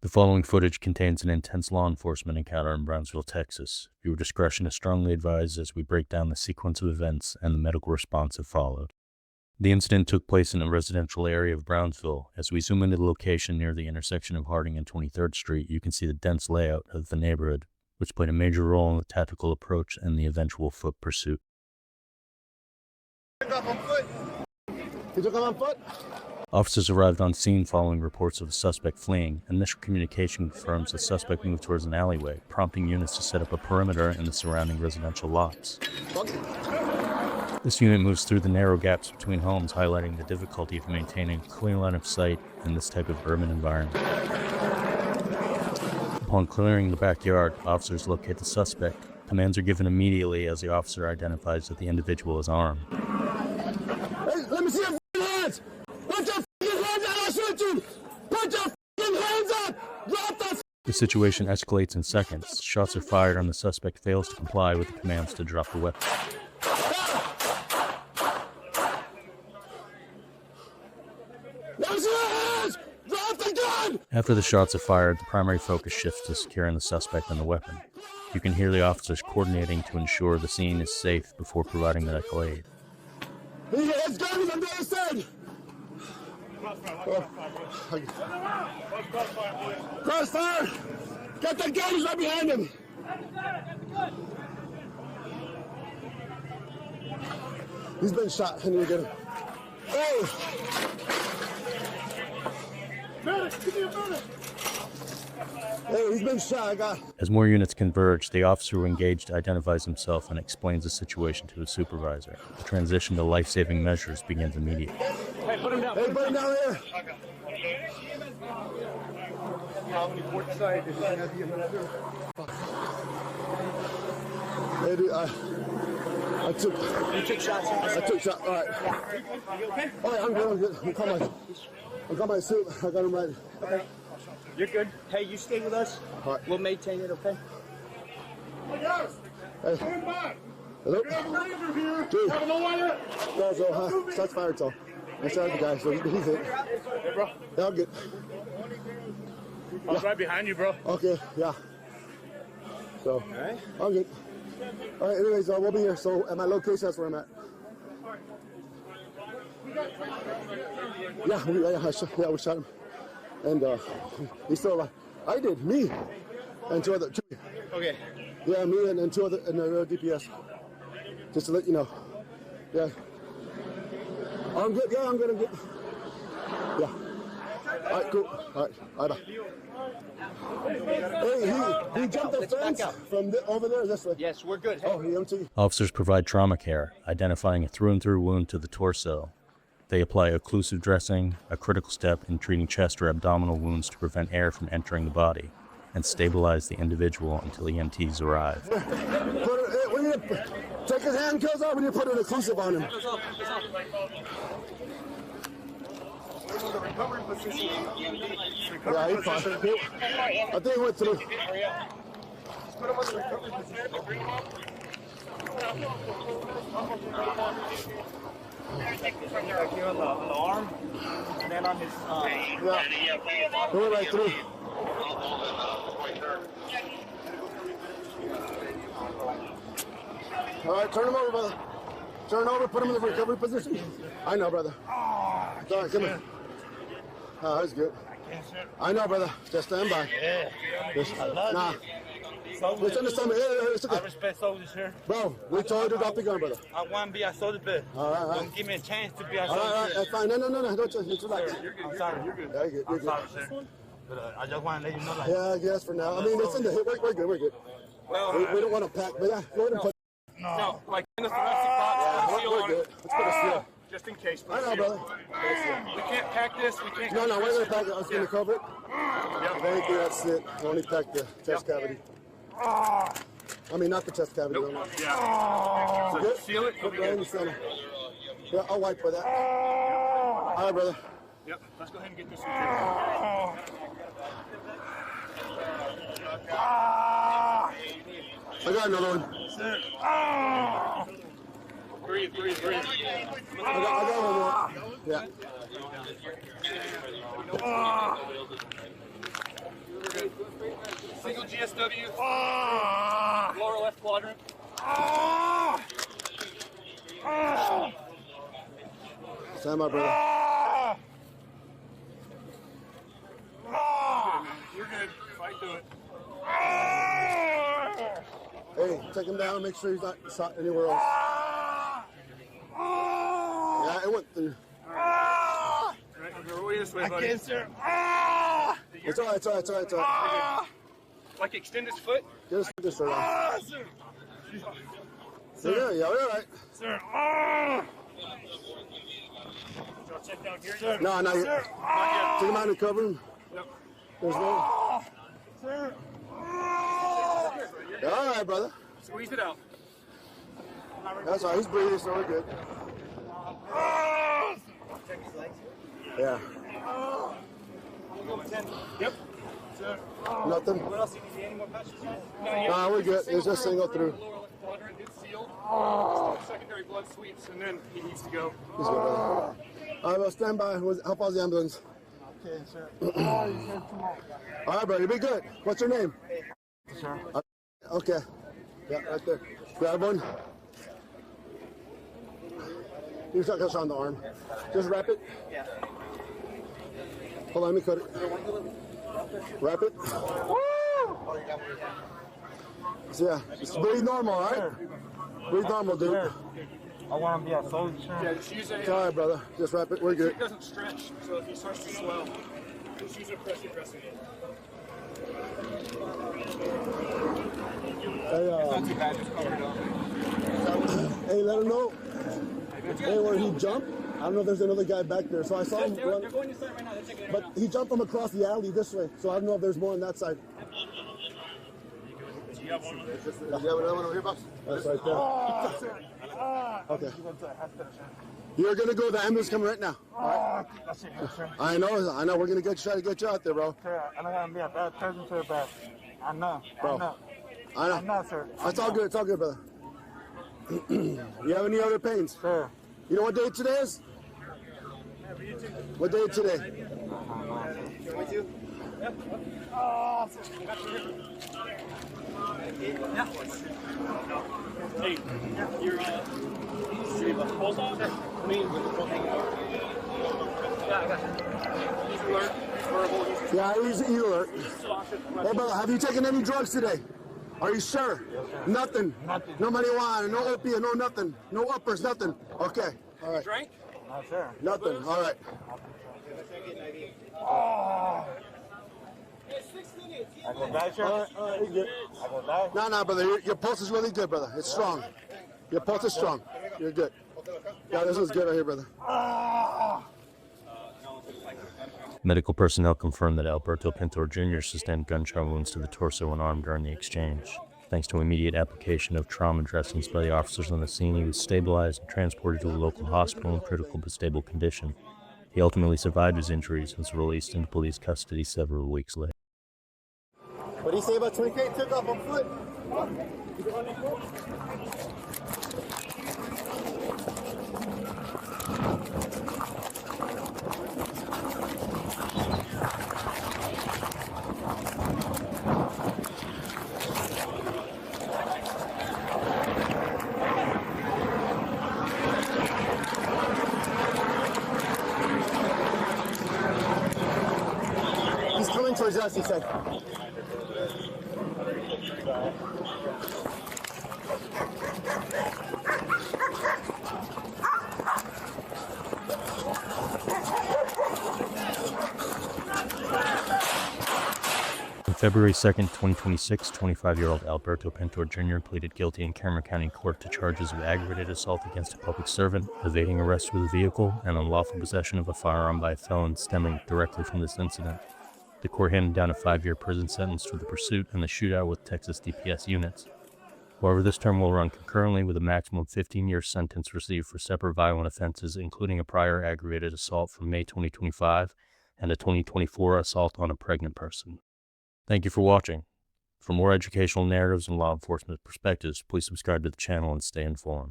The following footage contains an intense law enforcement encounter in Brownsville, Texas. Viewer discretion is strongly advised as we break down the sequence of events and the medical response that followed. The incident took place in a residential area of Brownsville. As we zoom into the location near the intersection of Harding and 23rd Street, you can see the dense layout of the neighborhood, which played a major role in the tactical approach and the eventual foot pursuit. He took him on foot? Officers arrived on scene following reports of the suspect fleeing. Initial communication confirms the suspect moved towards an alleyway, prompting units to set up a perimeter in the surrounding residential lots. This unit moves through the narrow gaps between homes, highlighting the difficulty of maintaining a clear line of sight in this type of urban environment. Upon clearing the backyard, officers locate the suspect. Commands are given immediately as the officer identifies that the individual is armed. Hey, let me see your hands! Put your hands out, I'll shoot you! Put your hands up! Drop the The situation escalates in seconds. Shots are fired and the suspect fails to comply with the commands to drop the weapon. Let me see your hands! Drop the gun! After the shots are fired, the primary focus shifts to securing the suspect and the weapon. You can hear the officers coordinating to ensure the scene is safe before providing medical aid. His gun is on the other side! Crossfire! Get the gun, he's right behind him! He's been shot, I need to get him. Oh! Medic, give me a medic! Hey, he's been shot, As more units converge, the officer who engaged identifies himself and explains the situation to his supervisor. The transition to life-saving measures begins immediately. Hey, put him down. Hey, put him down here. Hey, dude, I took... You took shots? I took shots, all right. You okay? All right, I'm good. I got my suit. I got him right. Okay. You're good. Hey, you stay with us. All right. We'll maintain it, okay? Hey. Hello? Dude. Guys, shots fired, so I shot the guy, so he's hit. Hey, bro. Yeah, I'm good. I was right behind you, bro. Okay, yeah. So, I'm good. All right, anyways, we'll be here. So, at my location, that's where I'm at. Yeah, we shot him. And he's still alive. I did, me, and two. Okay. Yeah, me and two other DPS. Just to let you know. Yeah. Oh, I'm good. Yeah, I'm good. Yeah. All right, cool. All right, bye. Hey, he jumped the fence from over there this way. Yes, we're good. Hey. Oh, he empty. Officers provide trauma care, identifying a through-and-through wound to the torso. They apply occlusive dressing, a critical step in treating chest or abdominal wounds to prevent air from entering the body, and stabilize the individual until EMTs arrive. We need to take his handcuffs off. We need to put an occlusive on him. Yeah, he's fine. I think he went through. Put him on the recovery position. Bring him up. Here on the arm, and then on his, yeah. He went right through. All right, turn him over, brother. Turn over, put him in the recovery position. I know, brother. All right, come here. Oh, that's good. I know, brother. Just stand by. Yeah. Just, I love you. Let's understand. It's okay. I respect soldiers here. Bro, we told you to drop the gun, brother. I want to be a soldier, but All right. give me a chance to be a All soldier. right, that's fine. No. Don't you like that? I'm sorry. You're good. Yeah, you're good. I'm sorry, sir. But I just want to let you know, like. Yeah, I guess for now. I mean, it's in the hip. We're good. Well, We don't want to pack, but yeah, go ahead and put. no, like in the thoracic box, We're seal on good. it. Let's put a seal. Just in case. I know, brother. We can't pack this. We can't. No, we're gonna pack it. I was gonna cover it. If anything, that's it. I only pack the chest cavity. I mean, not the chest cavity. Nope. Yeah. So Good? seal it. Put it in the center. Yeah, I'll wipe for that. All right, brother. Yep. Let's go ahead and get this. I got another one. Breathe. I got one more. Yeah. TSW. Lower left quadrant. Stand by, brother. You're good. Fight through it. Hey, take him down. Make sure he's not shot anywhere else. Yeah, it went through. Right, okay, roll this way, buddy. It's all right, it's all right, it's all right, it's all right. Like extend his foot. Get us this around. Sir. Yeah, all right. Sir. Y'all check down here. Sir. No, not yet. Take him out and cover him. Yep. There's no. Sir. Yeah, all right, brother. Squeeze it out. That's all right. He's breathing, so we're good. Yeah. Yep. Sir. Nothing. What else? You need any more patches? Nah, we're good. There's just single through. Lower left quadrant, it's sealed. Secondary blood sweeps, and then he needs to go. He's good, brother. All right, well, stand by. How far's the ambulance? Okay, sir. All right, bro. You'll be good. What's your name? Sir. Okay. Yeah, right there. Grab one. You're not gonna shot on the arm. Just wrap it. Yeah. Hold on, let me cut it. Wrap it. So, yeah, just breathe normal, all right? Breathe normal, dude. Sir. I want to be a soldier, sir. Yeah, just use It's all right, brother. Just wrap it. We're good. It doesn't stretch, so if he starts to swell, just use a pressure dressing. Hey, Too bad, just cover it up. hey, let him know. Hey, where he jumped. I don't know if there's another guy back there. So I saw him run. They're going inside right now. They're checking it But out. he jumped from across the alley this way. So I don't know if there's more on that side. You have one. That's right there. Okay. You're gonna go. The ambulance coming right now. That's it, sir. I know. We're gonna try to get you out there, bro. Sir, I'm not going to be a bad person, sir, but I know. Bro. I know, sir. It's all good. It's all good, brother. You have any other pains? Sir. You know what day today is? What day is today? Hey, you're see the pulse off? I mean, with the pulse hanging out. Yeah, I got you. He's alert. He's verbal. He's Yeah, he's alert. cautious. Hey, brother, have you taken any drugs today? Are you sure? Nothing. Nothing. No marijuana, no opiate, no nothing. No uppers, nothing. Okay. All right. Drank? No, sir. Nothing. All right. I go die, sir. All right, you're good. I go die. No, brother. Your pulse is really good, brother. It's strong. Your pulse is strong. You're good. Yeah, this one's good right here, brother. Medical personnel confirmed that Alberto Pintor Jr. sustained gunshot wounds to the torso and arm during the exchange. Thanks to immediate application of trauma dressings by the officers on the scene, he was stabilized and transported to a local hospital in critical but stable condition. He ultimately survived his injuries and was released into police custody several weeks later. What do you say about 20K took off on foot? He's coming towards us, he said. On February 2nd, 2026, 25-year-old Alberto Pintor Jr. pleaded guilty in Cameron County Court to charges of aggravated assault against a public servant, evading arrest with a vehicle, and unlawful possession of a firearm by a felon stemming directly from this incident. The court handed down a 5-year prison sentence for the pursuit and the shootout with Texas DPS units. However, this term will run concurrently with a maximum 15-year sentence received for separate violent offenses, including a prior aggravated assault from May 2025 and a 2024 assault on a pregnant person. Thank you for watching. For more educational narratives and law enforcement perspectives, please subscribe to the channel and stay informed.